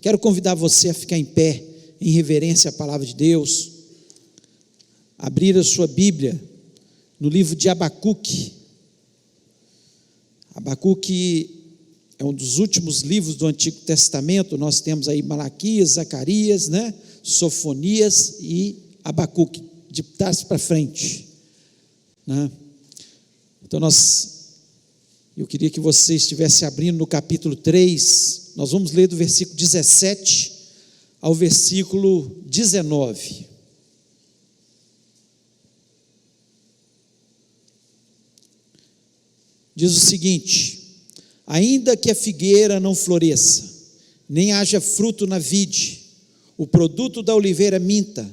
Quero convidar você a ficar em pé, em reverência à palavra de Deus, abrir a sua Bíblia no livro de Abacuque. Abacuque é um dos últimos livros do Antigo Testamento. Nós temos aí Malaquias, Zacarias, Sofonias e Abacuque, de trás para frente, Então eu queria que você estivesse abrindo no capítulo 3, nós vamos ler do versículo 17 ao versículo 19. Diz o seguinte: ainda que a figueira não floresça, nem haja fruto na vide, o produto da oliveira minta,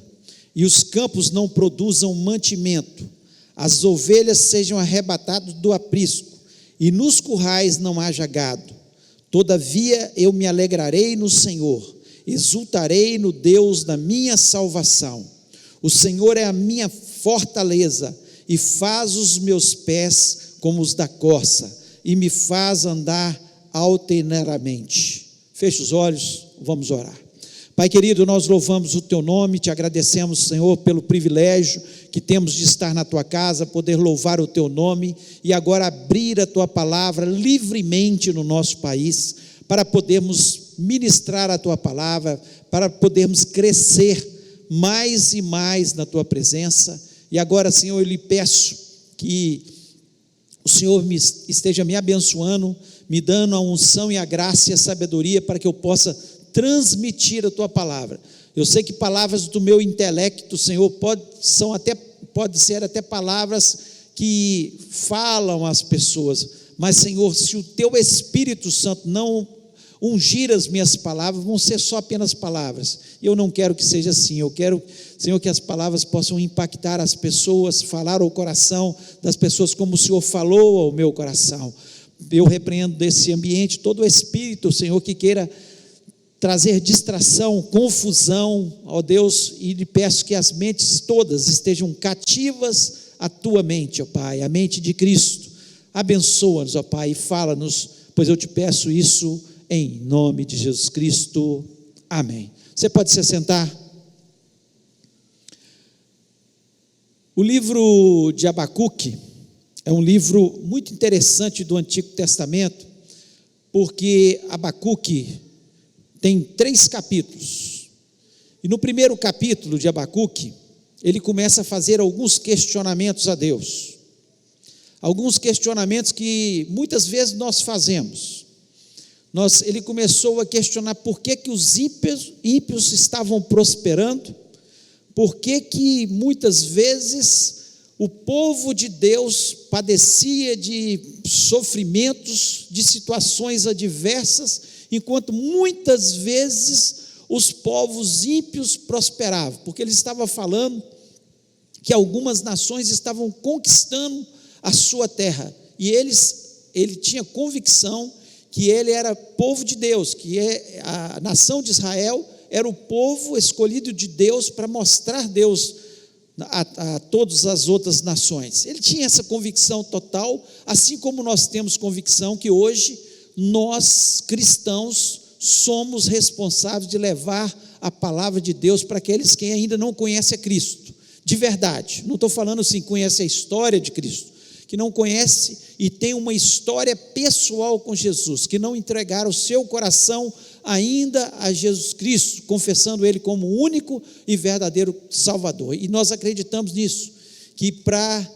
e os campos não produzam mantimento, as ovelhas sejam arrebatadas do aprisco, e nos currais não haja gado, todavia eu me alegrarei no Senhor, exultarei no Deus da minha salvação. O Senhor é a minha fortaleza, e faz os meus pés como os da corça, e me faz andar altaneiramente. Feche os olhos, vamos orar. Pai querido, nós louvamos o Teu nome, Te agradecemos, Senhor, pelo privilégio que temos de estar na Tua casa, poder louvar o Teu nome, e agora abrir a Tua palavra livremente no nosso país, para podermos ministrar a Tua palavra, para podermos crescer mais e mais na Tua presença. E agora, Senhor, eu lhe peço que o Senhor esteja me abençoando, me dando a unção e a graça e a sabedoria para que eu possa transmitir a Tua palavra. Eu sei que palavras do meu intelecto, Senhor, pode ser até palavras que falam às pessoas, mas, Senhor, se o Teu Espírito Santo não ungir as minhas palavras, vão ser só apenas palavras. Eu não quero que seja assim. Eu quero, Senhor, que as palavras possam impactar as pessoas, falar ao coração das pessoas como o Senhor falou ao meu coração. Eu repreendo desse ambiente todo o espírito, Senhor, que queira trazer distração, confusão, ó Deus, e lhe peço que as mentes todas estejam cativas à Tua mente, ó Pai, a mente de Cristo. Abençoa-nos, ó Pai, e fala-nos, pois eu te peço isso em nome de Jesus Cristo, amém. Você pode se sentar. O livro de Abacuque é um livro muito interessante do Antigo Testamento, porque Abacuque tem 3 capítulos, e no primeiro capítulo de Abacuque, ele começa a fazer alguns questionamentos a Deus, alguns questionamentos que muitas vezes nós fazemos. Ele começou a questionar por que os ímpios estavam prosperando, por que muitas vezes o povo de Deus padecia de sofrimentos, de situações adversas, enquanto muitas vezes os povos ímpios prosperavam, porque ele estava falando que algumas nações estavam conquistando a sua terra, e ele tinha convicção que ele era povo de Deus, que a nação de Israel era o povo escolhido de Deus para mostrar Deus a todas as outras nações. Ele tinha essa convicção total, assim como nós temos convicção que hoje nós cristãos somos responsáveis de levar a palavra de Deus para aqueles que ainda não conhecem a Cristo, de verdade. Não estou falando assim, conhece a história de Cristo, que não conhece e tem uma história pessoal com Jesus, que não entregaram o seu coração ainda a Jesus Cristo, confessando Ele como o único e verdadeiro Salvador. E nós acreditamos nisso, que para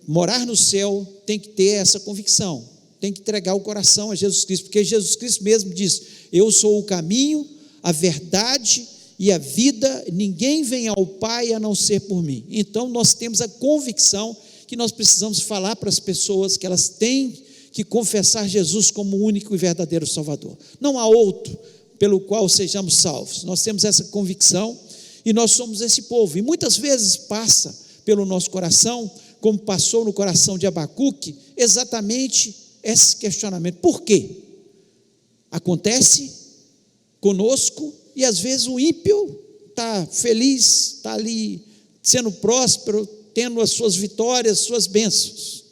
morar no céu tem que ter essa convicção, tem que entregar o coração a Jesus Cristo, porque Jesus Cristo mesmo diz: eu sou o caminho, a verdade e a vida, ninguém vem ao Pai a não ser por mim. Então nós temos a convicção que nós precisamos falar para as pessoas que elas têm que confessar Jesus como o único e verdadeiro Salvador. Não há outro pelo qual sejamos salvos. Nós temos essa convicção e nós somos esse povo. E muitas vezes passa pelo nosso coração, como passou no coração de Abacuque, exatamente esse questionamento. Por quê? Acontece conosco e às vezes o ímpio está feliz, está ali sendo próspero, tendo as suas vitórias, suas bênçãos.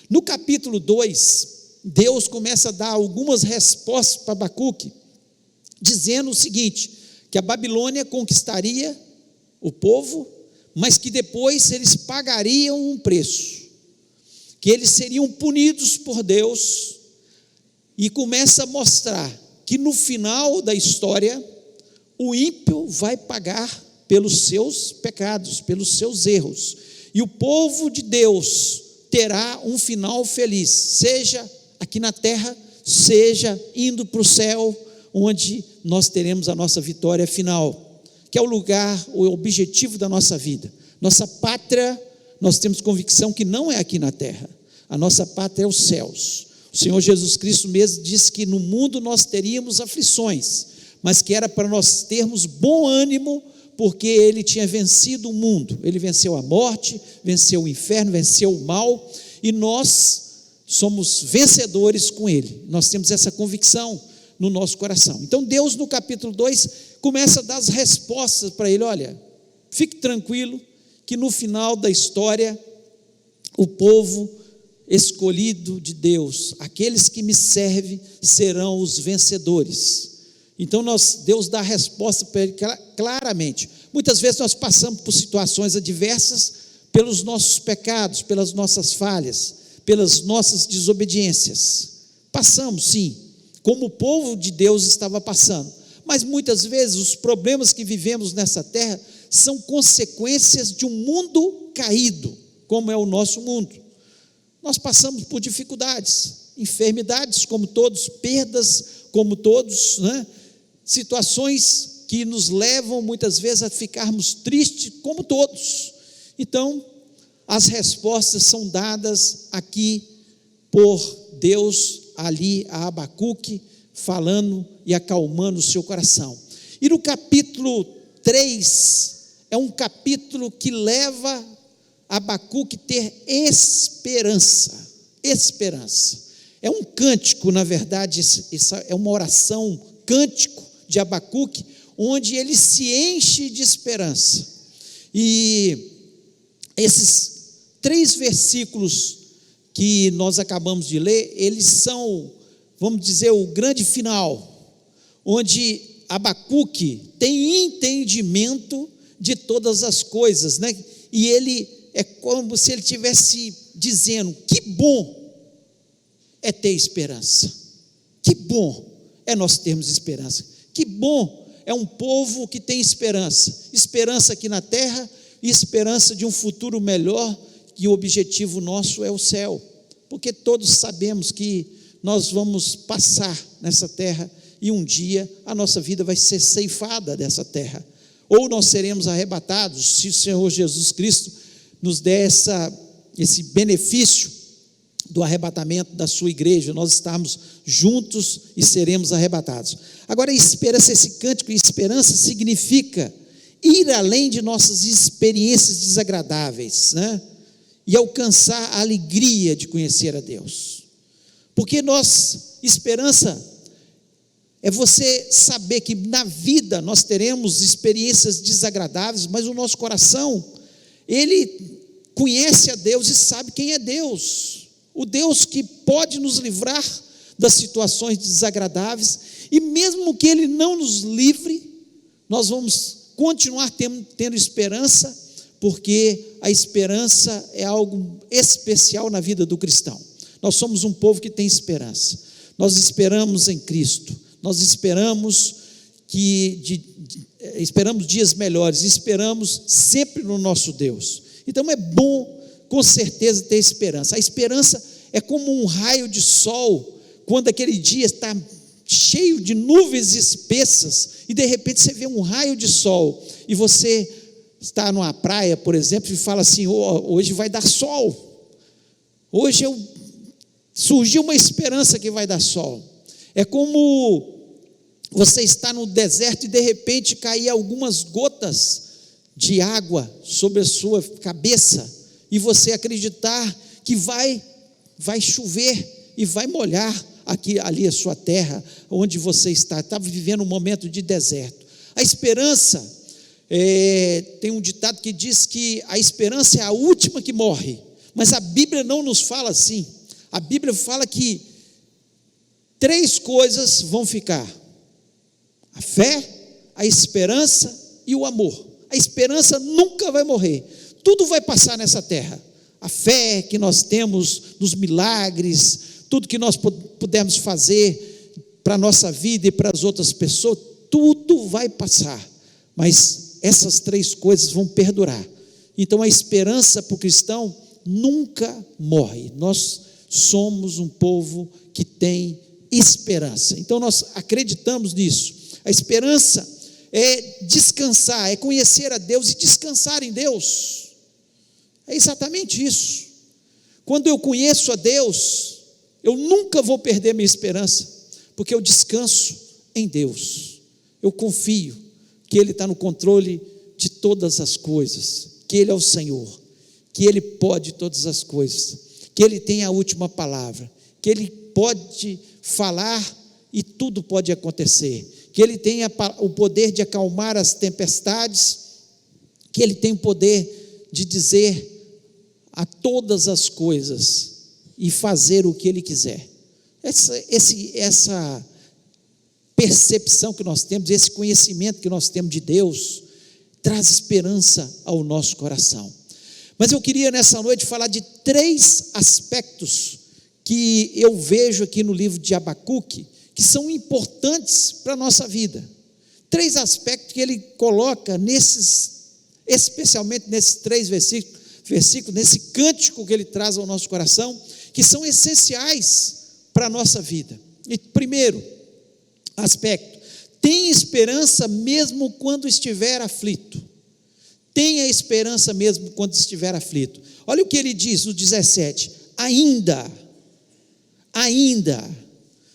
No capítulo 2, Deus começa a dar algumas respostas para Abacuque, dizendo o seguinte, que a Babilônia conquistaria o povo, mas que depois eles pagariam um preço, que eles seriam punidos por Deus, e começa a mostrar que no final da história, o ímpio vai pagar pelos seus pecados, pelos seus erros, e o povo de Deus terá um final feliz, seja aqui na terra, seja indo para o céu, onde nós teremos a nossa vitória final, que é o lugar, o objetivo da nossa vida. Nossa pátria, nós temos convicção que não é aqui na terra, a nossa pátria é os céus. O Senhor Jesus Cristo mesmo disse que no mundo nós teríamos aflições, mas que era para nós termos bom ânimo, porque Ele tinha vencido o mundo, Ele venceu a morte, venceu o inferno, venceu o mal, e nós somos vencedores com Ele, nós temos essa convicção no nosso coração. Então Deus no capítulo 2 começa a dar as respostas para ele, olha, fique tranquilo, que no final da história, o povo escolhido de Deus, aqueles que me servem, serão os vencedores. Então Deus dá a resposta para ele claramente. Muitas vezes nós passamos por situações adversas, pelos nossos pecados, pelas nossas falhas, pelas nossas desobediências, passamos sim, como o povo de Deus estava passando, mas muitas vezes os problemas que vivemos nessa terra, são consequências de um mundo caído, como é o nosso mundo. Nós passamos por dificuldades, enfermidades como todos, perdas como todos, né? Situações que nos levam muitas vezes a ficarmos tristes como todos. Então, as respostas são dadas aqui por Deus, ali a Abacuque, falando e acalmando o seu coração. E no capítulo 3, é um capítulo que leva Abacuque a ter esperança, é um cântico, na verdade, essa é uma oração, cântico de Abacuque, onde ele se enche de esperança, e esses 3 versículos que nós acabamos de ler, eles são, vamos dizer, o grande final, onde Abacuque tem entendimento de todas as coisas, né? E ele é como se ele estivesse dizendo, que bom é ter esperança, que bom é nós termos esperança, que bom é um povo que tem esperança aqui na terra, e esperança de um futuro melhor, que o objetivo nosso é o céu, porque todos sabemos que nós vamos passar nessa terra, e um dia a nossa vida vai ser ceifada dessa terra, ou nós seremos arrebatados, se o Senhor Jesus Cristo nos der esse benefício do arrebatamento da sua igreja, nós estarmos juntos e seremos arrebatados. Agora, esperança, esse cântico de esperança significa ir além de nossas experiências desagradáveis, né? E alcançar a alegria de conhecer a Deus, porque esperança é você saber que na vida nós teremos experiências desagradáveis, mas o nosso coração, ele conhece a Deus e sabe quem é Deus, o Deus que pode nos livrar das situações desagradáveis, e mesmo que Ele não nos livre, nós vamos continuar tendo esperança, porque a esperança é algo especial na vida do cristão. Nós somos um povo que tem esperança, nós esperamos em Cristo, nós esperamos esperamos dias melhores, esperamos sempre no nosso Deus. Então é bom, com certeza, ter esperança. A esperança é como um raio de sol, quando aquele dia está cheio de nuvens espessas, e de repente você vê um raio de sol, e você está numa praia, por exemplo, e fala assim, hoje vai dar sol, hoje surgiu uma esperança que vai dar sol. É como você está no deserto e de repente cair algumas gotas de água sobre a sua cabeça, e você acreditar que vai chover e vai molhar ali a sua terra, onde você está vivendo um momento de deserto. A esperança, tem um ditado que diz que a esperança é a última que morre, mas a Bíblia não nos fala assim. A Bíblia fala que 3 coisas vão ficar: A fé, a esperança e o amor. A esperança nunca vai morrer. Tudo vai passar nessa terra. A fé que nós temos nos milagres, tudo que nós pudermos fazer para a nossa vida e para as outras pessoas, tudo vai passar. Mas essas três coisas vão perdurar. Então a esperança para o cristão nunca morre. Nós somos um povo que tem esperança. Então nós acreditamos nisso. A esperança é descansar, é conhecer a Deus e descansar em Deus. É exatamente isso. Quando eu conheço a Deus, eu nunca vou perder minha esperança, porque eu descanso em Deus. Eu confio que Ele está no controle de todas as coisas, que Ele é o Senhor, que Ele pode todas as coisas, que Ele tem a última palavra, que Ele pode falar e tudo pode acontecer, que Ele tem o poder de acalmar as tempestades, que Ele tem o poder de dizer a todas as coisas e fazer o que Ele quiser. Essa percepção que nós temos, esse conhecimento que nós temos de Deus, traz esperança ao nosso coração. Mas eu queria nessa noite falar de 3 aspectos que eu vejo aqui no livro de Abacuque, que são importantes para a nossa vida. 3 aspectos que ele coloca especialmente nesses 3 versículos, nesse cântico que ele traz ao nosso coração, que são essenciais para a nossa vida. E primeiro aspecto, tenha esperança mesmo quando estiver aflito. Tenha esperança mesmo quando estiver aflito. Olha o que ele diz no 17, ainda,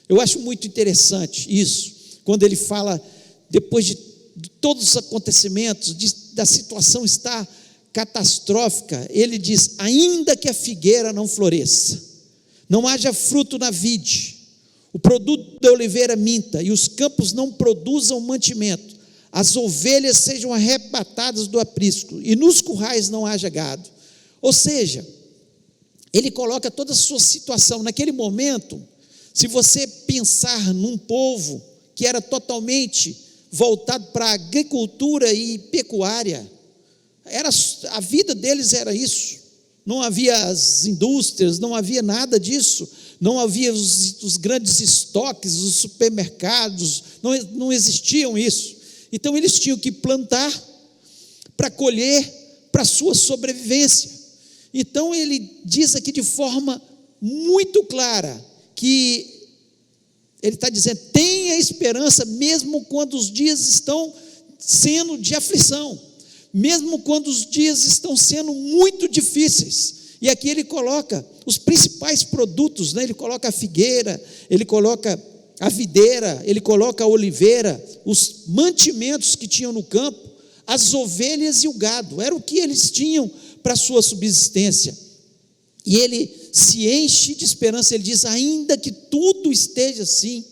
eu acho muito interessante isso, quando ele fala, depois de todos os acontecimentos, da situação estar catastrófica, ele diz, ainda que a figueira não floresça, não haja fruto na vide, o produto da oliveira minta, e os campos não produzam mantimento, as ovelhas sejam arrebatadas do aprisco, e nos currais não haja gado. Ou seja, ele coloca toda a sua situação, naquele momento, se você pensar num povo que era totalmente voltado para a agricultura e pecuária, a vida deles era isso, não havia as indústrias, não havia nada disso, não havia os grandes estoques, os supermercados, não existiam isso. Então eles tinham que plantar para colher, para a sua sobrevivência. Então ele diz aqui de forma muito clara, que ele está dizendo, tenha esperança mesmo quando os dias estão sendo de aflição, mesmo quando os dias estão sendo muito difíceis. E aqui ele coloca os principais produtos, né? Ele coloca a figueira, ele coloca a videira, ele coloca a oliveira, os mantimentos que tinham no campo, as ovelhas e o gado, era o que eles tinham para a sua subsistência. E ele se enche de esperança, ele diz, ainda que tudo esteja assim,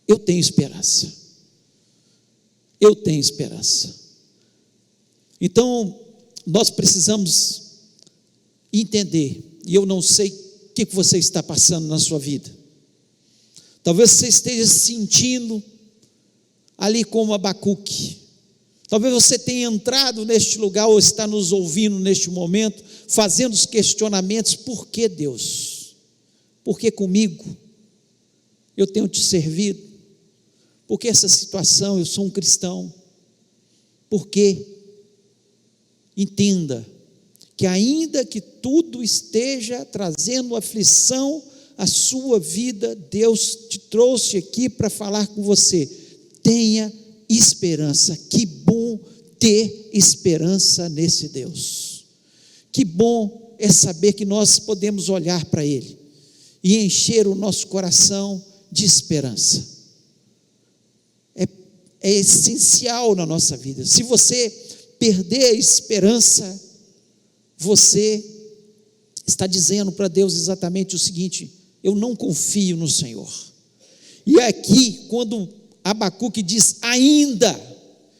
eu tenho esperança. Eu tenho esperança. Então, nós precisamos entender, e eu não sei o que você está passando na sua vida. Talvez você esteja se sentindo ali como Abacuque. Talvez você tenha entrado neste lugar ou está nos ouvindo neste momento, fazendo os questionamentos, por que Deus? Por que comigo? Eu tenho te servido? Por que essa situação? Eu sou um cristão. Por quê? Entenda que ainda que tudo esteja trazendo aflição à sua vida, Deus te trouxe aqui para falar com você. Tenha esperança. Que bom ter esperança nesse Deus. Que bom é saber que nós podemos olhar para Ele e encher o nosso coração de esperança. É essencial na nossa vida. Se você perder a esperança, você está dizendo para Deus exatamente o seguinte: eu não confio no Senhor. E aqui, quando Abacuque diz, ainda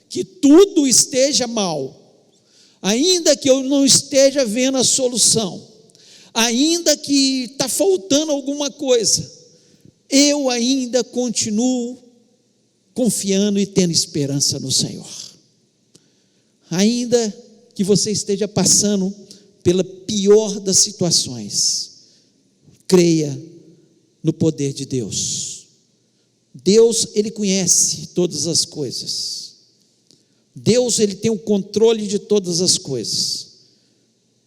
que tudo esteja mal, ainda que eu não esteja vendo a solução, ainda que está faltando alguma coisa, eu ainda continuo confiando e tendo esperança no Senhor. Ainda que você esteja passando pela pior das situações, creia no poder de Deus. Deus, Ele conhece todas as coisas. Deus, Ele tem o controle de todas as coisas.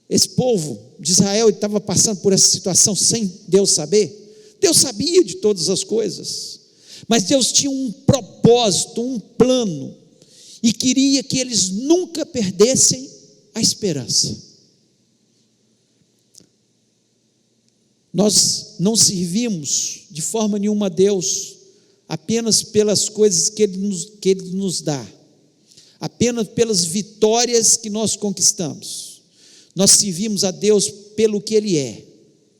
Esse povo de Israel estava passando por essa situação sem Deus saber. Deus sabia de todas as coisas, mas Deus tinha um propósito, um plano, e queria que eles nunca perdessem a esperança. Nós não servimos de forma nenhuma a Deus apenas pelas coisas que Ele nos dá, apenas pelas vitórias que nós conquistamos. Nós servimos a Deus pelo que Ele é.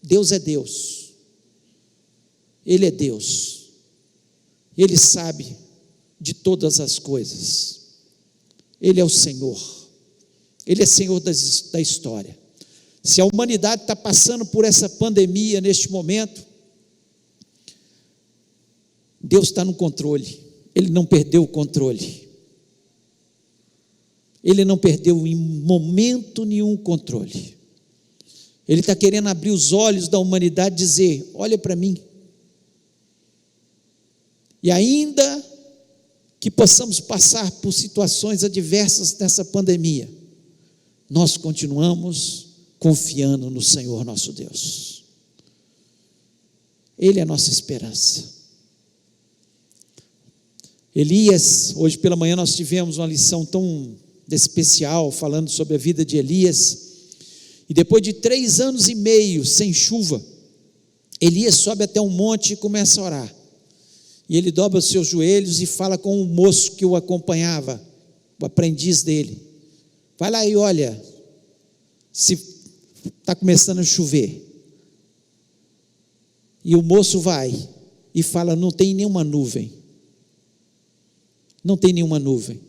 Deus é Deus. Ele é Deus. Ele sabe de todas as coisas. Ele é o Senhor. Ele é Senhor da história. Se a humanidade está passando por essa pandemia neste momento, Deus está no controle. Ele não perdeu o controle. Ele não perdeu em momento nenhum o controle. Ele está querendo abrir os olhos da humanidade e dizer: olha para mim. E ainda que possamos passar por situações adversas nessa pandemia, nós continuamos confiando no Senhor nosso Deus. Ele é a nossa esperança. Elias, hoje pela manhã nós tivemos uma lição tão especial, falando sobre a vida de Elias, e depois de 3 anos e meio sem chuva, Elias sobe até um monte e começa a orar, e ele dobra os seus joelhos e fala com o moço que o acompanhava, o aprendiz dele: vai lá e olha, se está começando a chover. E o moço vai e fala: não tem nenhuma nuvem, não tem nenhuma nuvem.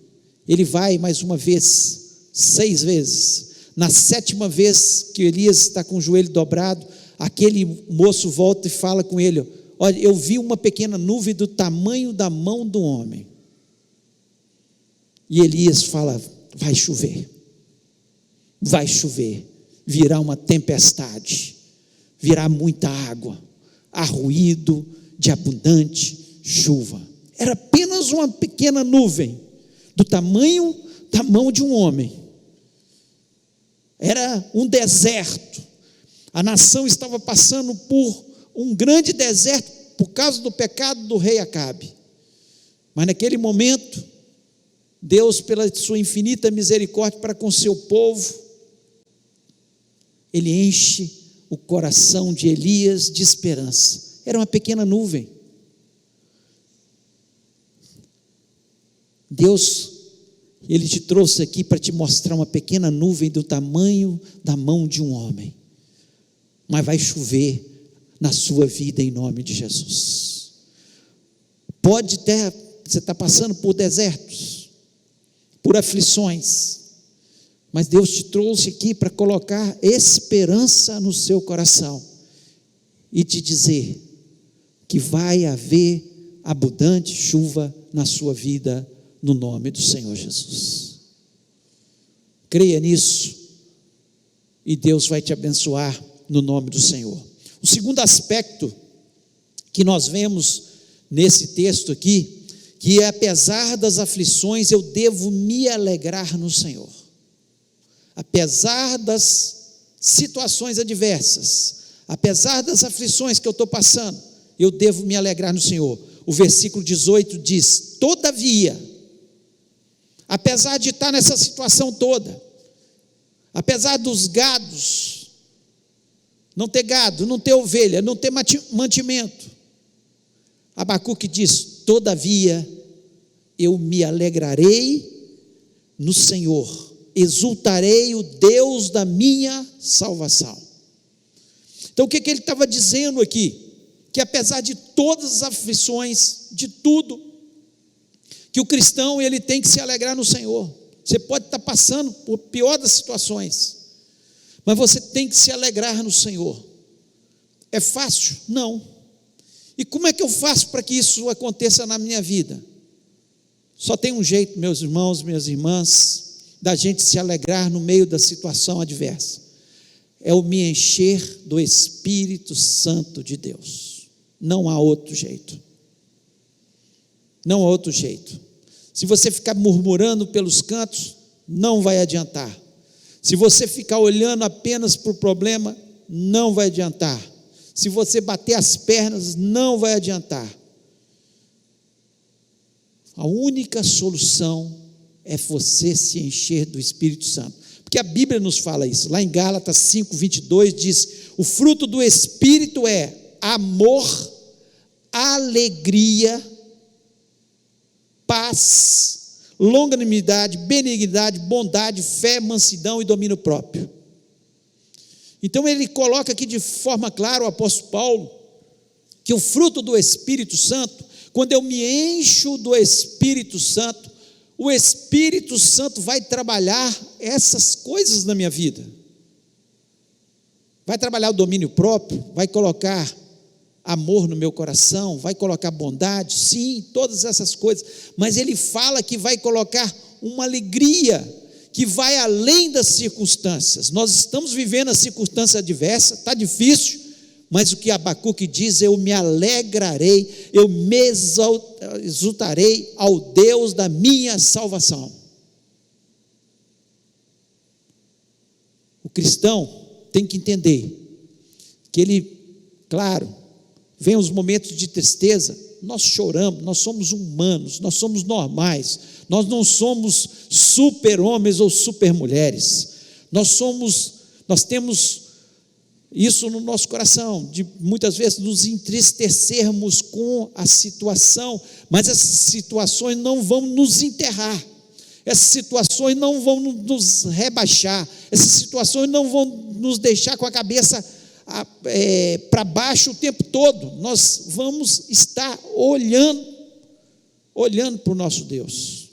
Ele vai mais uma vez, 6 vezes, na 7ª vez que Elias está com o joelho dobrado, aquele moço volta e fala com ele: olha, eu vi uma pequena nuvem do tamanho da mão do homem. E Elias fala: vai chover, virá uma tempestade, virá muita água, há ruído de abundante chuva. Era apenas uma pequena nuvem, do tamanho da mão de um homem. Era um deserto. A nação estava passando por um grande deserto por causa do pecado do rei Acabe. Mas naquele momento, Deus, pela sua infinita misericórdia para com seu povo, Ele enche o coração de Elias de esperança. Era uma pequena nuvem. Deus, Ele te trouxe aqui para te mostrar uma pequena nuvem do tamanho da mão de um homem, mas vai chover na sua vida em nome de Jesus. Pode ter, você está passando por desertos, por aflições, mas Deus te trouxe aqui para colocar esperança no seu coração e te dizer que vai haver abundante chuva na sua vida, no nome do Senhor Jesus. Creia nisso e Deus vai te abençoar no nome do Senhor. O segundo aspecto que nós vemos nesse texto aqui, que é: apesar das aflições, eu devo me alegrar no Senhor. Apesar das situações adversas, apesar das aflições que eu estou passando, eu devo me alegrar no Senhor. O versículo 18 diz: todavia, apesar de estar nessa situação toda, apesar dos gados, não ter gado, não ter ovelha, não ter mantimento, Abacuque diz: todavia eu me alegrarei no Senhor, exultarei o Deus da minha salvação. Então o que ele estava dizendo aqui? Que apesar de todas as aflições, de tudo, que o cristão ele tem que se alegrar no Senhor. Você pode estar passando por pior das situações, mas você tem que se alegrar no Senhor. É fácil? Não. E como é que eu faço para que isso aconteça na minha vida? Só tem um jeito, meus irmãos, minhas irmãs, da gente se alegrar no meio da situação adversa. É o me encher do Espírito Santo de Deus. Não há outro jeito. Não há outro jeito. Se você ficar murmurando pelos cantos, não vai adiantar. Se você ficar olhando apenas para o problema, não vai adiantar. Se você bater as pernas, não vai adiantar. A única solução é você se encher do Espírito Santo. Porque a Bíblia nos fala isso. Lá em Gálatas 5:22 diz: o fruto do Espírito é amor, alegria, paz, longanimidade, benignidade, bondade, fé, mansidão e domínio próprio. Então ele coloca aqui de forma clara, o apóstolo Paulo, que o fruto do Espírito Santo, quando eu me encho do Espírito Santo, o Espírito Santo vai trabalhar essas coisas na minha vida. Vai trabalhar o domínio próprio, vai colocar amor no meu coração, vai colocar bondade, sim, todas essas coisas, mas ele fala que vai colocar uma alegria que vai além das circunstâncias. Nós estamos vivendo a circunstância adversa, está difícil, mas o que Abacuque diz: eu me alegrarei, eu me exultarei ao Deus da minha salvação. O cristão tem que entender que ele, claro, vem os momentos de tristeza, nós choramos, nós somos humanos, nós somos normais, nós não somos super-homens ou super-mulheres, nós temos isso no nosso coração, de muitas vezes nos entristecermos com a situação, mas essas situações não vão nos enterrar, essas situações não vão nos rebaixar, essas situações não vão nos deixar com a cabeça para baixo o tempo todo. Nós vamos estar olhando para o nosso Deus,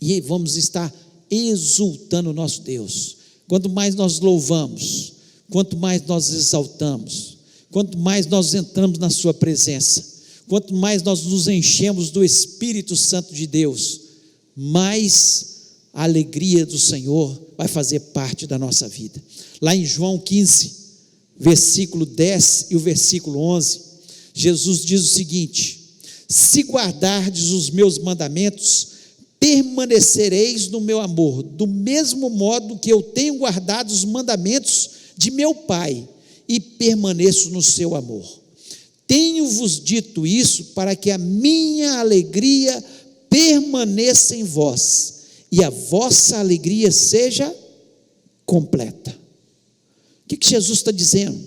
e vamos estar exultando o nosso Deus. Quanto mais nós louvamos, quanto mais nós exaltamos, quanto mais nós entramos na sua presença, quanto mais nós nos enchemos do Espírito Santo de Deus, mais a alegria do Senhor vai fazer parte da nossa vida. Lá em João 15, versículo 10 e o versículo 11, Jesus diz o seguinte: se guardardes os meus mandamentos, permanecereis no meu amor, do mesmo modo que eu tenho guardado os mandamentos de meu Pai, e permaneço no seu amor. Tenho-vos dito isso para que a minha alegria permaneça em vós, e a vossa alegria seja completa. O que Jesus está dizendo?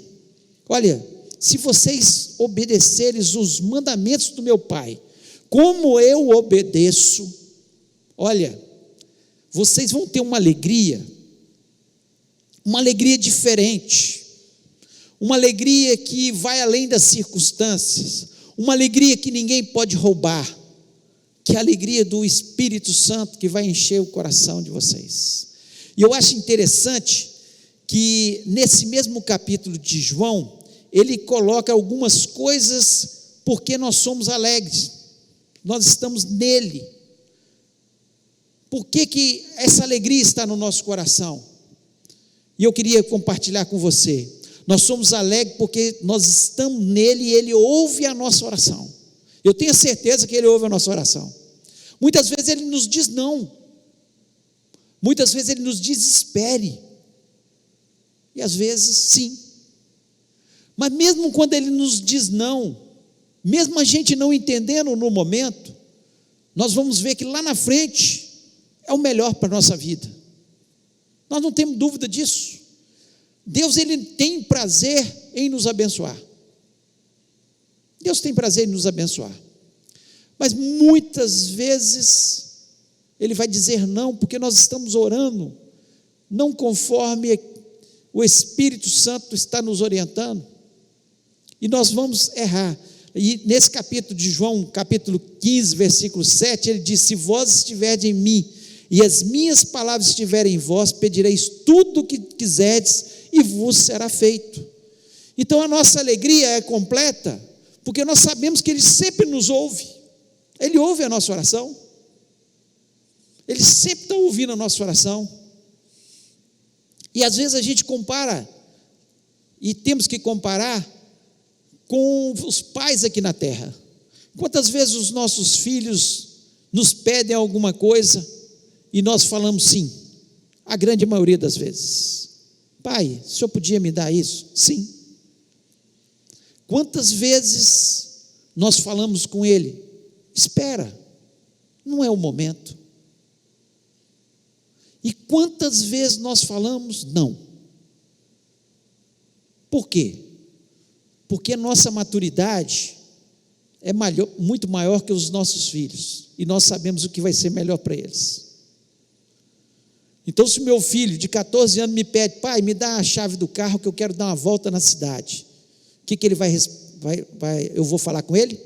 Olha, se vocês obedecerem os mandamentos do meu Pai, como eu obedeço, olha, vocês vão ter uma alegria diferente, uma alegria que vai além das circunstâncias, uma alegria que ninguém pode roubar, que é a alegria do Espírito Santo que vai encher o coração de vocês. E eu acho interessante que nesse mesmo capítulo de João, ele coloca algumas coisas porque nós somos alegres, nós estamos nele. Por que essa alegria está no nosso coração? E eu queria compartilhar com você. Nós somos alegres porque nós estamos nele e ele ouve a nossa oração. Eu tenho certeza que ele ouve a nossa oração. Muitas vezes ele nos diz não, muitas vezes ele nos diz espere, e às vezes sim, mas mesmo quando ele nos diz não, mesmo a gente não entendendo no momento, nós vamos ver que lá na frente é o melhor para a nossa vida, nós não temos dúvida disso. Deus, ele tem prazer em nos abençoar, Deus tem prazer em nos abençoar, mas muitas vezes ele vai dizer não, porque nós estamos orando não conforme o Espírito Santo está nos orientando, e nós vamos errar. E nesse capítulo de João, capítulo 15, versículo 7, ele diz: se vós estiverdes em mim, e as minhas palavras estiverem em vós, pedireis tudo o que quiserdes, e vos será feito. Então a nossa alegria é completa, porque nós sabemos que Ele sempre nos ouve, Ele ouve a nossa oração, Ele sempre está ouvindo a nossa oração. E às vezes a gente compara, e temos que comparar com os pais aqui na terra. Quantas vezes os nossos filhos nos pedem alguma coisa e nós falamos sim? A grande maioria das vezes. Pai, o senhor podia me dar isso? Sim. Quantas vezes nós falamos com ele? Espera, não é o momento. E quantas vezes nós falamos não? Por quê? Porque a nossa maturidade é muito maior que os nossos filhos, e nós sabemos o que vai ser melhor para eles. Então, se meu filho de 14 anos me pede: pai, me dá a chave do carro que eu quero dar uma volta na cidade, o que ele eu vou falar com ele?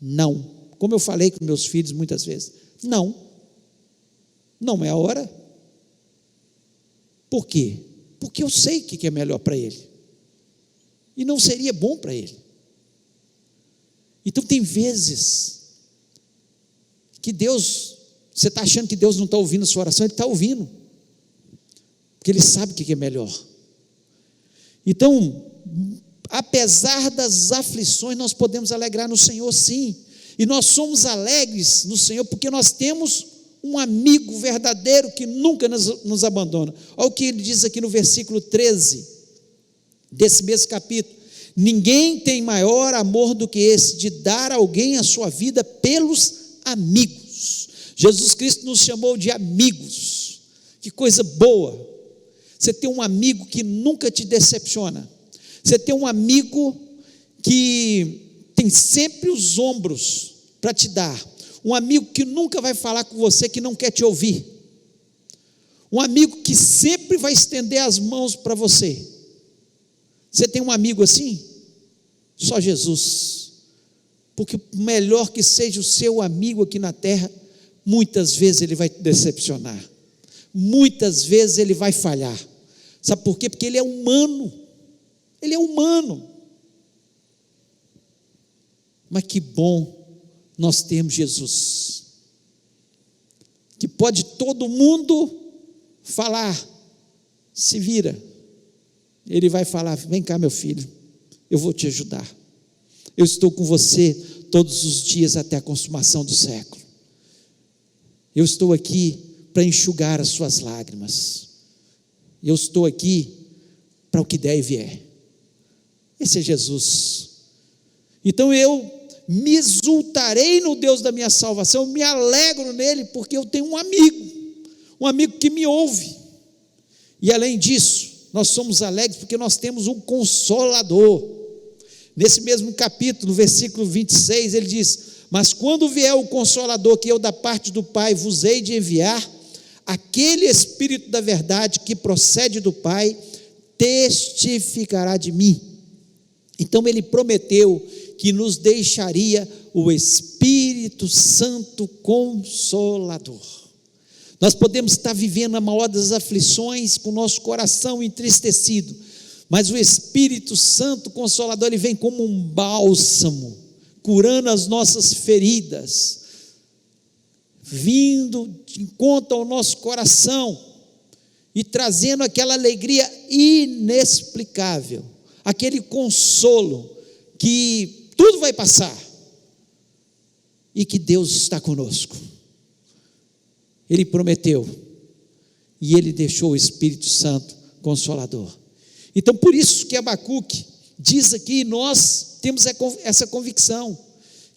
Não. Como eu falei com meus filhos muitas vezes, não é a hora. Por quê? Porque eu sei o que é melhor para ele, e não seria bom para ele. Então tem vezes que Deus, você está achando que Deus não está ouvindo a sua oração, Ele está ouvindo, porque Ele sabe o que é melhor. Então, apesar das aflições, nós podemos alegrar no Senhor, sim, e nós somos alegres no Senhor, porque nós temos um amigo verdadeiro que nunca nos abandona. Olha o que ele diz aqui no versículo 13, desse mesmo capítulo: ninguém tem maior amor do que esse, de dar a alguém a sua vida pelos amigos. Jesus Cristo nos chamou de amigos. Que coisa boa, você ter um amigo que nunca te decepciona, você ter um amigo que tem sempre os ombros para te dar, um amigo que nunca vai falar com você que não quer te ouvir, um amigo que sempre vai estender as mãos para você. Você tem um amigo assim? Só Jesus. Porque melhor que seja o seu amigo aqui na terra, muitas vezes ele vai te decepcionar, muitas vezes ele vai falhar. Sabe por quê? Porque ele é humano. Ele é humano. Mas que bom nós temos Jesus, que pode todo mundo falar: se vira. Ele vai falar: vem cá, meu filho, eu vou te ajudar, eu estou com você todos os dias até a consumação do século, eu estou aqui para enxugar as suas lágrimas, eu estou aqui para o que der e vier. Esse é Jesus. Então eu me exultarei no Deus da minha salvação, me alegro nele, porque eu tenho um amigo que me ouve. E além disso, nós somos alegres porque nós temos um Consolador. Nesse mesmo capítulo, no versículo 26, ele diz: mas quando vier o Consolador, que eu da parte do Pai vos hei de enviar, aquele Espírito da verdade que procede do Pai, testificará de mim. Então ele prometeu que nos deixaria o Espírito Santo Consolador. Nós podemos estar vivendo a maior das aflições, com o nosso coração entristecido, mas o Espírito Santo Consolador, ele vem como um bálsamo, curando as nossas feridas, vindo de encontro ao nosso coração e trazendo aquela alegria inexplicável, aquele consolo que tudo vai passar e que Deus está conosco. Ele prometeu e ele deixou o Espírito Santo Consolador. Então, por isso que Abacuque diz aqui, nós temos essa convicção,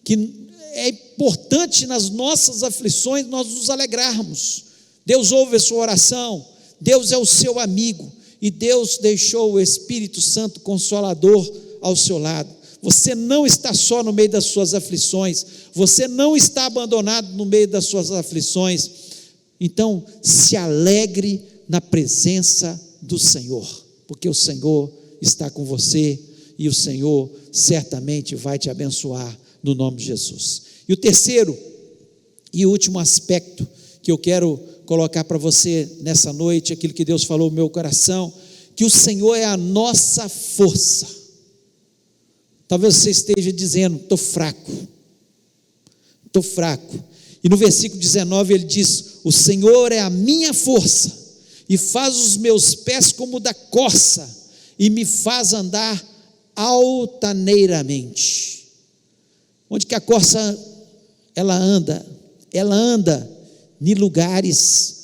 que é importante nas nossas aflições nós nos alegrarmos. Deus ouve a sua oração, Deus é o seu amigo, e Deus deixou o Espírito Santo Consolador ao seu lado. Você não está só no meio das suas aflições, você não está abandonado no meio das suas aflições. Então, se alegre na presença do Senhor, porque o Senhor está com você, e o Senhor certamente vai te abençoar, no nome de Jesus. E o terceiro e último aspecto que eu quero colocar para você nessa noite, aquilo que Deus falou no meu coração, que o Senhor é a nossa força. Talvez você esteja dizendo: estou fraco. E no versículo 19 ele diz: o Senhor é a minha força, e faz os meus pés como da corça, e me faz andar altaneiramente. Onde que a corça ela anda? Ela anda em lugares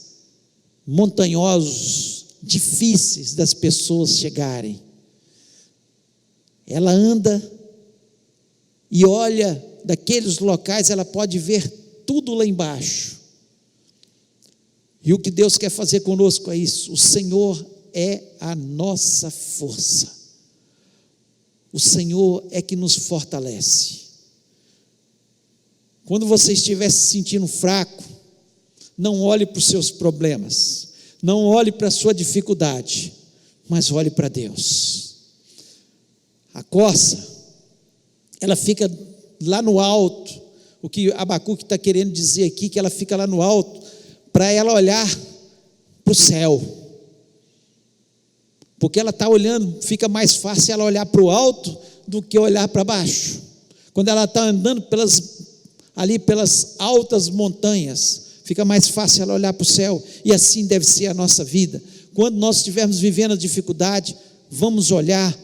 montanhosos, difíceis das pessoas chegarem. Ela anda e olha daqueles locais, ela pode ver tudo lá embaixo. E o que Deus quer fazer conosco é isso: o Senhor é a nossa força, o Senhor é que nos fortalece. Quando você estiver se sentindo fraco, não olhe para os seus problemas, não olhe para a sua dificuldade, mas olhe para Deus. A corça, ela fica lá no alto. O que Abacuque está querendo dizer aqui, que ela fica lá no alto, para ela olhar para o céu, porque ela está olhando, fica mais fácil ela olhar para o alto do que olhar para baixo. Quando ela está andando pelas altas montanhas, fica mais fácil ela olhar para o céu. E assim deve ser a nossa vida. Quando nós estivermos vivendo a dificuldade, vamos olhar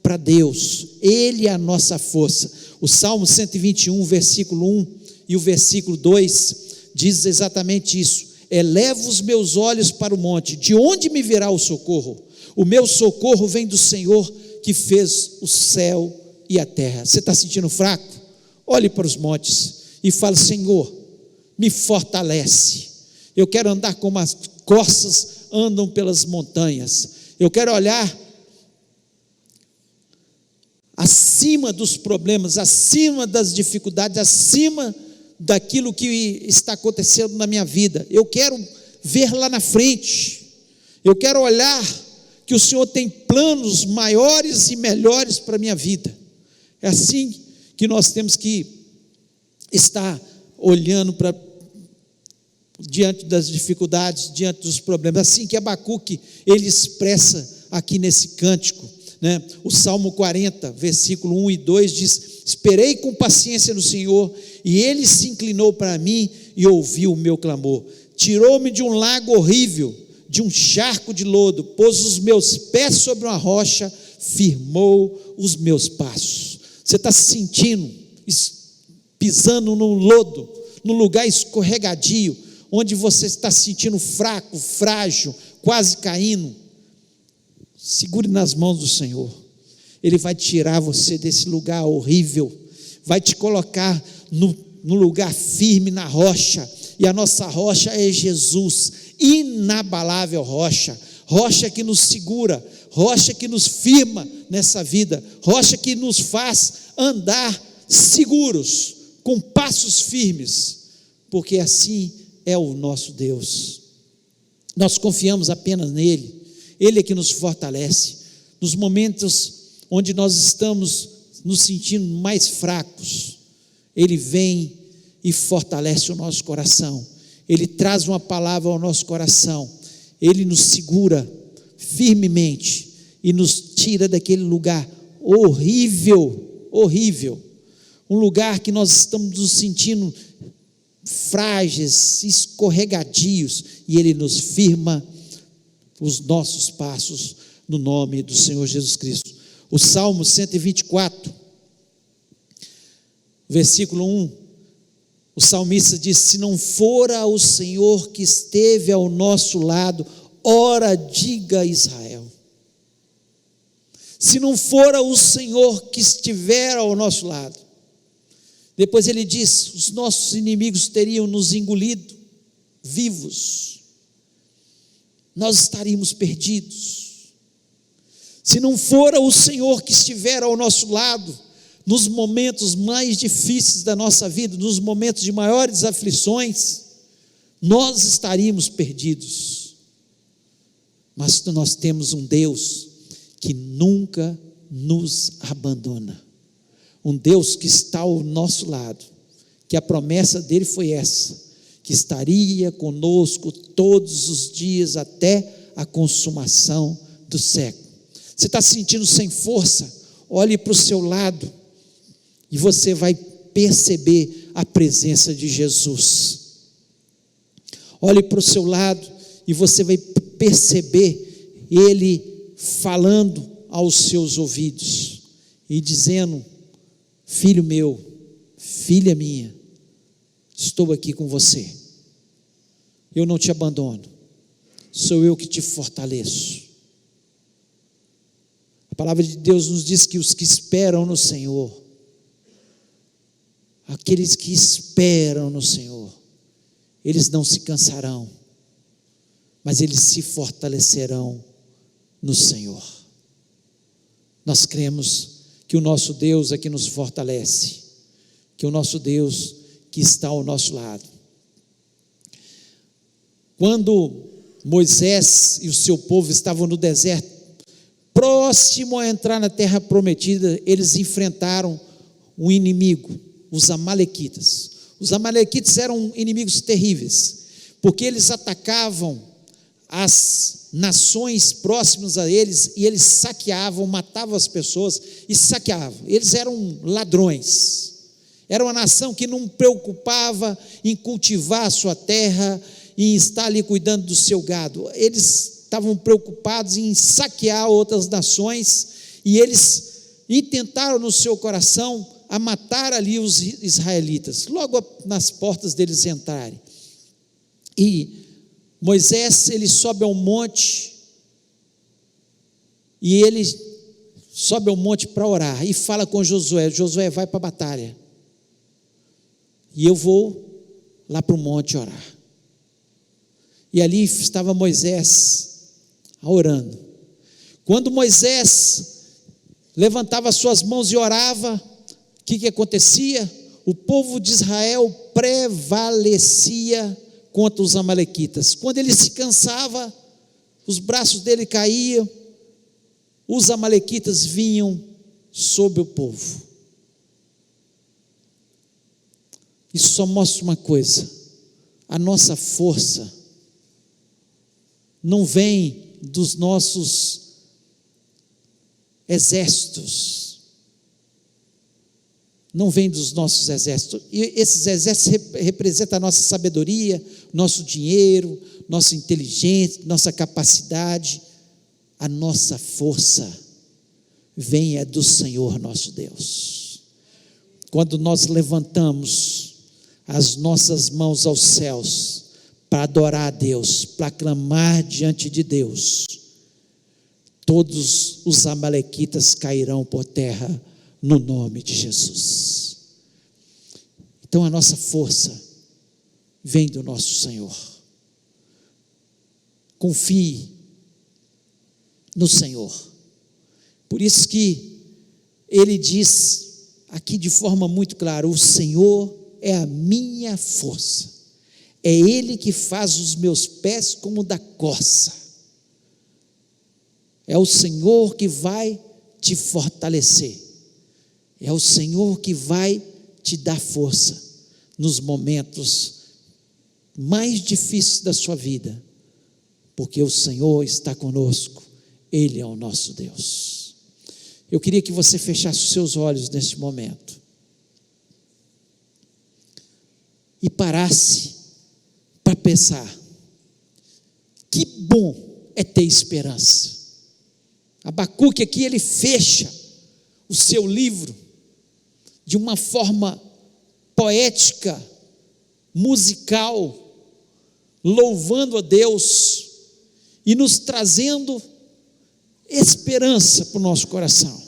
para Deus, Ele é a nossa força. O Salmo 121, versículo 1 e o versículo 2 diz exatamente isso: elevo os meus olhos para o monte, de onde me virá o socorro? O meu socorro vem do Senhor, que fez o céu e a terra. Você está sentindo fraco? Olhe para os montes e fale: Senhor, me fortalece. Eu quero andar como as corças andam pelas montanhas. Eu quero olhar acima dos problemas, acima das dificuldades, acima daquilo que está acontecendo na minha vida. Eu quero ver lá na frente. Eu quero olhar que o Senhor tem planos maiores e melhores para a minha vida. É assim que nós temos que estar olhando para diante das dificuldades, diante dos problemas. Assim que Abacuque ele expressa aqui nesse cântico, né? O Salmo 40, versículo 1 e 2 diz: esperei com paciência no Senhor, e Ele se inclinou para mim e ouviu o meu clamor. Tirou-me de um lago horrível, de um charco de lodo, pôs os meus pés sobre uma rocha, firmou os meus passos. Você está se sentindo pisando no lodo, num lugar escorregadio, onde você está se sentindo fraco, frágil, quase caindo? Segure nas mãos do Senhor. Ele vai tirar você desse lugar horrível, vai te colocar no lugar firme, na rocha. E a nossa rocha é Jesus, inabalável rocha, rocha que nos segura, rocha que nos firma nessa vida, rocha que nos faz andar seguros, com passos firmes, porque assim é o nosso Deus. Nós confiamos apenas nele. Ele é que nos fortalece. Nos momentos onde nós estamos nos sentindo mais fracos, Ele vem e fortalece o nosso coração. Ele traz uma palavra ao nosso coração. Ele nos segura firmemente e nos tira daquele lugar horrível, horrível. Um lugar que nós estamos nos sentindo frágeis, escorregadios, e Ele nos firma os nossos passos no nome do Senhor Jesus Cristo. O Salmo 124, versículo 1, o salmista diz: se não fora o Senhor que esteve ao nosso lado, ora diga Israel. Se não fora o Senhor que estiver ao nosso lado. Depois ele diz: os nossos inimigos teriam nos engolido vivos, nós estaríamos perdidos. Se não fora o Senhor que estiver ao nosso lado, nos momentos mais difíceis da nossa vida, nos momentos de maiores aflições, nós estaríamos perdidos. Mas nós temos um Deus que nunca nos abandona, um Deus que está ao nosso lado, que a promessa dele foi essa, que estaria conosco todos os dias até a consumação do século. Você está se sentindo sem força? Olhe para o seu lado, e você vai perceber a presença de Jesus. Olhe para o seu lado e você vai perceber Ele falando aos seus ouvidos e dizendo: filho meu, filha minha, estou aqui com você, eu não te abandono, sou eu que te fortaleço. A palavra de Deus nos diz que os que esperam no Senhor, aqueles que esperam no Senhor, eles não se cansarão, mas eles se fortalecerão no Senhor. Nós cremos que o nosso Deus é que nos fortalece, que o nosso Deus que está ao nosso lado. Quando Moisés e o seu povo estavam no deserto, próximo a entrar na terra prometida, eles enfrentaram um inimigo, os amalequitas. Os amalequitas eram inimigos terríveis, porque eles atacavam as nações próximas a eles, e eles saqueavam, matavam as pessoas e saqueavam. Eles eram ladrões. Era uma nação que não preocupava em cultivar a sua terra, em estar ali cuidando do seu gado. Eles estavam preocupados em saquear outras nações, e eles intentaram no seu coração a matar ali os israelitas, logo nas portas deles entrarem. E Moisés, ele sobe ao monte, e ele sobe ao monte para orar, e fala com Josué: Josué, vai para a batalha, e eu vou lá para o monte orar. E ali estava Moisés orando. Quando Moisés levantava as suas mãos e orava, o que acontecia? O povo de Israel prevalecia contra os amalequitas. Quando ele se cansava, os braços dele caíam, os amalequitas vinham sobre o povo. Isso só mostra uma coisa: a nossa força não vem dos nossos exércitos, não vem dos nossos exércitos, e esses exércitos representam a nossa sabedoria, nosso dinheiro, nossa inteligência, nossa capacidade. A nossa força vem do Senhor nosso Deus. Quando nós levantamos as nossas mãos aos céus para adorar a Deus, para clamar diante de Deus, todos os amalequitas cairão por terra no nome de Jesus. Então a nossa força vem do nosso Senhor. Confie no Senhor. Por isso que ele diz aqui de forma muito clara: o Senhor é a minha força, é Ele que faz os meus pés como da corça. É o Senhor que vai te fortalecer, é o Senhor que vai te dar força nos momentos mais difíceis da sua vida, porque o Senhor está conosco, Ele é o nosso Deus. Eu queria que você fechasse os seus olhos neste momento e parasse para pensar: que bom é ter esperança. Abacuque aqui, ele fecha o seu livro de uma forma poética, musical, louvando a Deus e nos trazendo esperança para o nosso coração.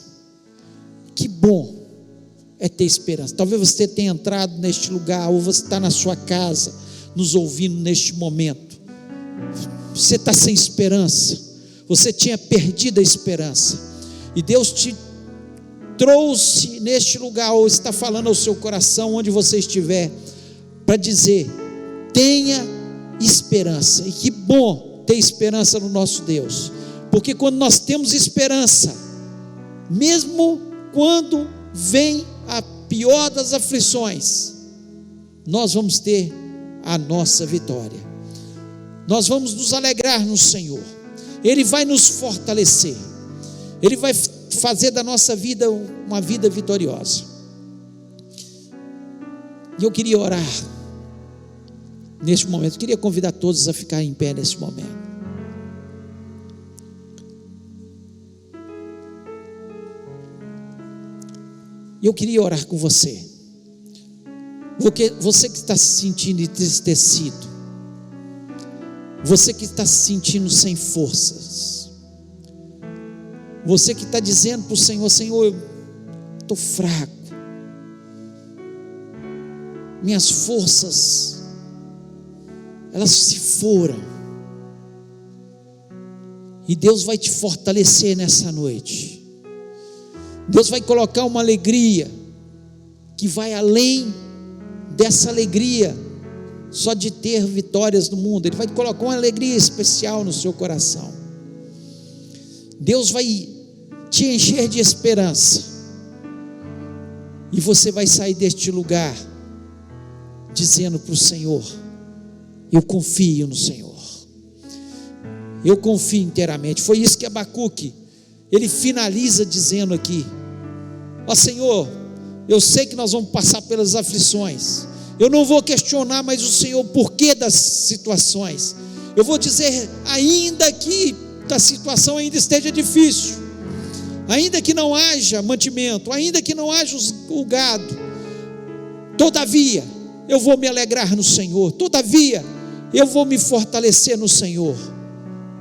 Que bom é ter esperança. Talvez você tenha entrado neste lugar, ou você está na sua casa nos ouvindo neste momento, você está sem esperança, você tinha perdido a esperança, e Deus te trouxe neste lugar, ou está falando ao seu coração, onde você estiver, para dizer: tenha esperança. E que bom ter esperança no nosso Deus, porque quando nós temos esperança, mesmo quando vem a pior das aflições, nós vamos ter a nossa vitória, nós vamos nos alegrar no Senhor, Ele vai nos fortalecer, Ele vai fazer da nossa vida uma vida vitoriosa. E eu queria orar neste momento. Eu queria convidar todos a ficar em pé neste momento. E eu queria orar com você. Porque você que está se sentindo entristecido, você que está se sentindo sem forças, você que está dizendo para o Senhor: Senhor, eu estou fraco, minhas forças, elas se foram. E Deus vai te fortalecer nessa noite. Deus vai colocar uma alegria que vai além dessa alegria só de ter vitórias no mundo. Ele vai colocar uma alegria especial no seu coração. Deus vai te encher de esperança, e você vai sair deste lugar dizendo para o Senhor: eu confio no Senhor, eu confio inteiramente. Foi isso que Abacuque, ele finaliza dizendo aqui: ó Senhor, eu sei que nós vamos passar pelas aflições, eu não vou questionar mais o Senhor o porquê das situações. Eu vou dizer, ainda que a situação ainda esteja difícil, ainda que não haja mantimento, ainda que não haja o gado, todavia eu vou me alegrar no Senhor, todavia eu vou me fortalecer no Senhor.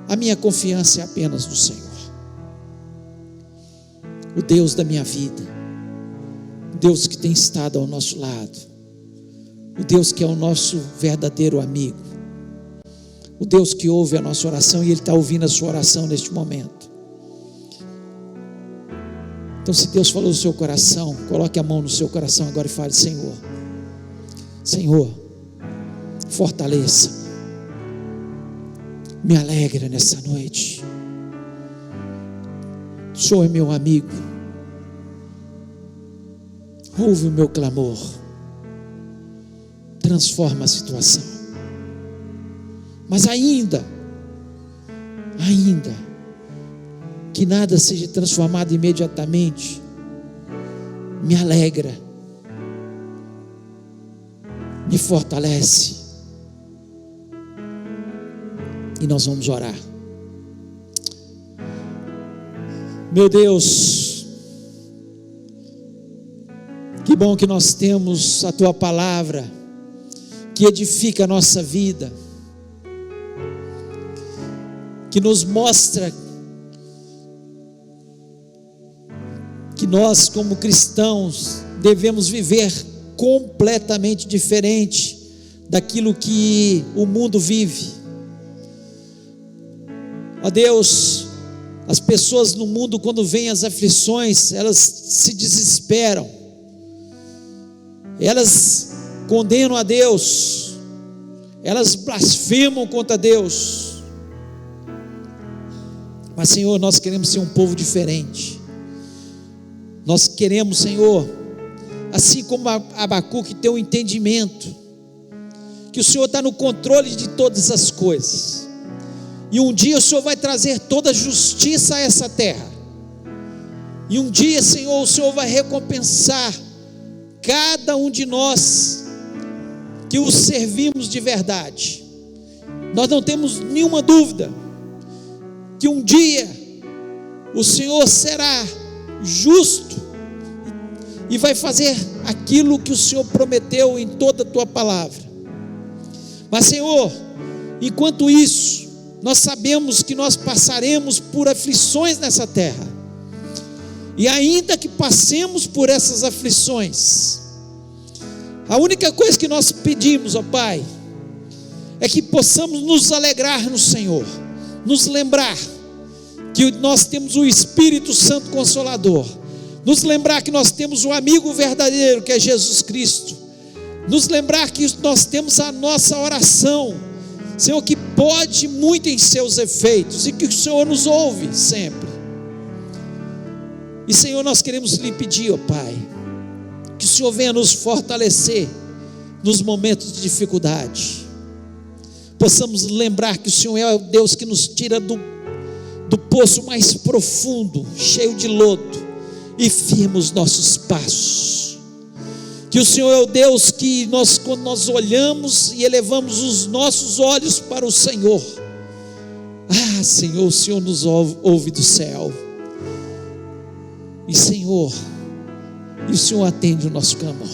A minha confiança é apenas no Senhor, o Deus da minha vida, o Deus que tem estado ao nosso lado, o Deus que é o nosso verdadeiro amigo, o Deus que ouve a nossa oração, e Ele está ouvindo a sua oração neste momento. Então, se Deus falou no seu coração, coloque a mão no seu coração agora e fale: Senhor, Senhor, fortaleça-me, me alegra nessa noite. O Senhor é meu amigo, ouve o meu clamor, transforma a situação. Mas ainda que nada seja transformado imediatamente, me alegra, me fortalece. E nós vamos orar. Meu Deus, que bom que nós temos a Tua palavra, que edifica a nossa vida, que nos mostra que nós, como cristãos, devemos viver completamente diferente daquilo que o mundo vive. Ó Deus, as pessoas no mundo, quando vêm as aflições, elas se desesperam, elas condenam a Deus, elas blasfemam contra Deus. Mas, Senhor, nós queremos ser um povo diferente. Nós queremos, Senhor, assim como Abacuque, ter um entendimento que o Senhor está no controle de todas as coisas, e um dia o Senhor vai trazer toda a justiça a essa terra, e um dia, Senhor, o Senhor vai recompensar cada um de nós que o servimos de verdade. Nós não temos nenhuma dúvida que um dia o Senhor será justo e vai fazer aquilo que o Senhor prometeu em toda a Tua palavra. Mas, Senhor, enquanto isso, nós sabemos que nós passaremos por aflições nessa terra, e ainda que passemos por essas aflições, a única coisa que nós pedimos, ó Pai, é que possamos nos alegrar no Senhor, nos lembrar que nós temos o Espírito Santo Consolador, nos lembrar que nós temos o amigo verdadeiro, que é Jesus Cristo, nos lembrar que nós temos a nossa oração, Senhor, que pode muito em seus efeitos, e que o Senhor nos ouve sempre. E, Senhor, nós queremos lhe pedir, ó Pai, que o Senhor venha nos fortalecer nos momentos de dificuldade, possamos lembrar que o Senhor é o Deus que nos tira do poço mais profundo, cheio de lodo, e firma os nossos passos. que o Senhor é o Deus que quando nós olhamos e elevamos os nossos olhos para o Senhor, Senhor, o Senhor nos ouve do céu, e Senhor, e o Senhor atende o nosso clamor.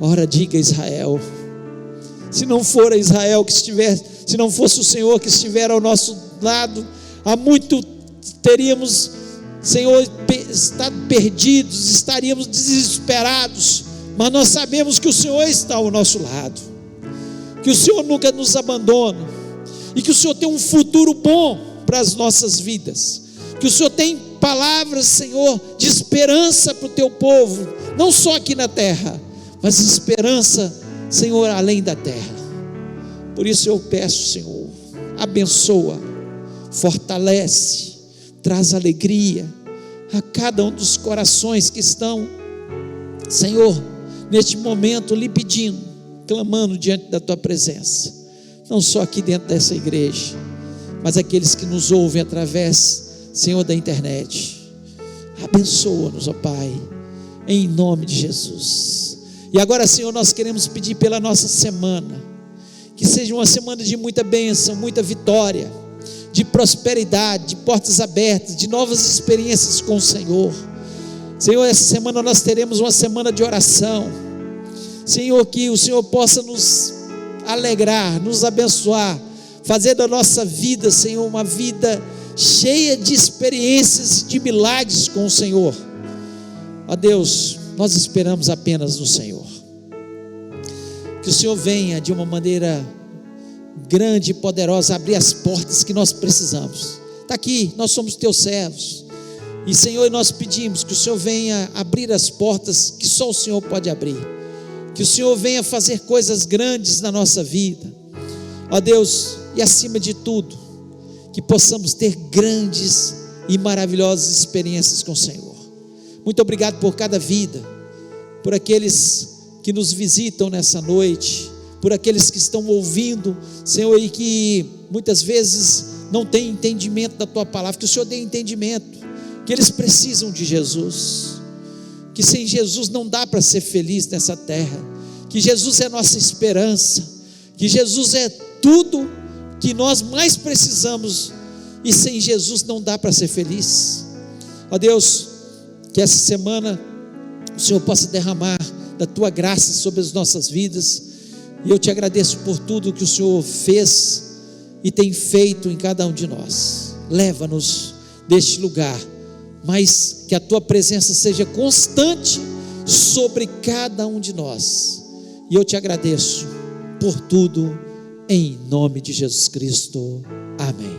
Ora, diga a Israel, se não for a Israel que estiver, se não fosse o Senhor que estiver ao nosso lado, há muito teríamos, Senhor, estado perdidos, estaríamos desesperados, mas nós sabemos que o Senhor está ao nosso lado, que o Senhor nunca nos abandona, e que o Senhor tem um futuro bom para as nossas vidas, que o Senhor tem palavras, Senhor, de esperança para o teu povo, não só aqui na terra, mas esperança, Senhor, além da terra. Por isso eu peço, Senhor, abençoa, fortalece, traz alegria a cada um dos corações que estão, Senhor, neste momento lhe pedindo, clamando diante da tua presença, não só aqui dentro dessa igreja, mas aqueles que nos ouvem através, Senhor, da internet. Abençoa-nos, ó Pai, em nome de Jesus. E agora, Senhor, nós queremos pedir pela nossa semana, que seja uma semana de muita bênção, muita vitória, de prosperidade, de portas abertas, de novas experiências com o Senhor. Senhor, essa semana nós teremos uma semana de oração. Senhor, que o Senhor possa nos alegrar, nos abençoar, fazer da nossa vida, Senhor, uma vida cheia de experiências, de milagres com o Senhor. Ó Deus, nós esperamos apenas no Senhor. Que o Senhor venha de uma maneira grande e poderosa abrir as portas que nós precisamos. Está aqui, nós somos teus servos, e Senhor, nós pedimos que o Senhor venha abrir as portas que só o Senhor pode abrir, que o Senhor venha fazer coisas grandes na nossa vida, ó Deus, e acima de tudo, que possamos ter grandes e maravilhosas experiências com o Senhor. Muito obrigado por cada vida, por aqueles que nos visitam nessa noite, por aqueles que estão ouvindo, Senhor, e que muitas vezes não têm entendimento da tua palavra, que o Senhor dê entendimento, que eles precisam de Jesus, que sem Jesus não dá para ser feliz nessa terra, que Jesus é nossa esperança, que Jesus é tudo que nós mais precisamos, e sem Jesus não dá para ser feliz. Ó Deus, que essa semana o Senhor possa derramar da tua graça sobre as nossas vidas, e eu te agradeço por tudo que o Senhor fez e tem feito em cada um de nós. Leva-nos deste lugar, mas que a tua presença seja constante sobre cada um de nós, e eu te agradeço por tudo, em nome de Jesus Cristo, amém.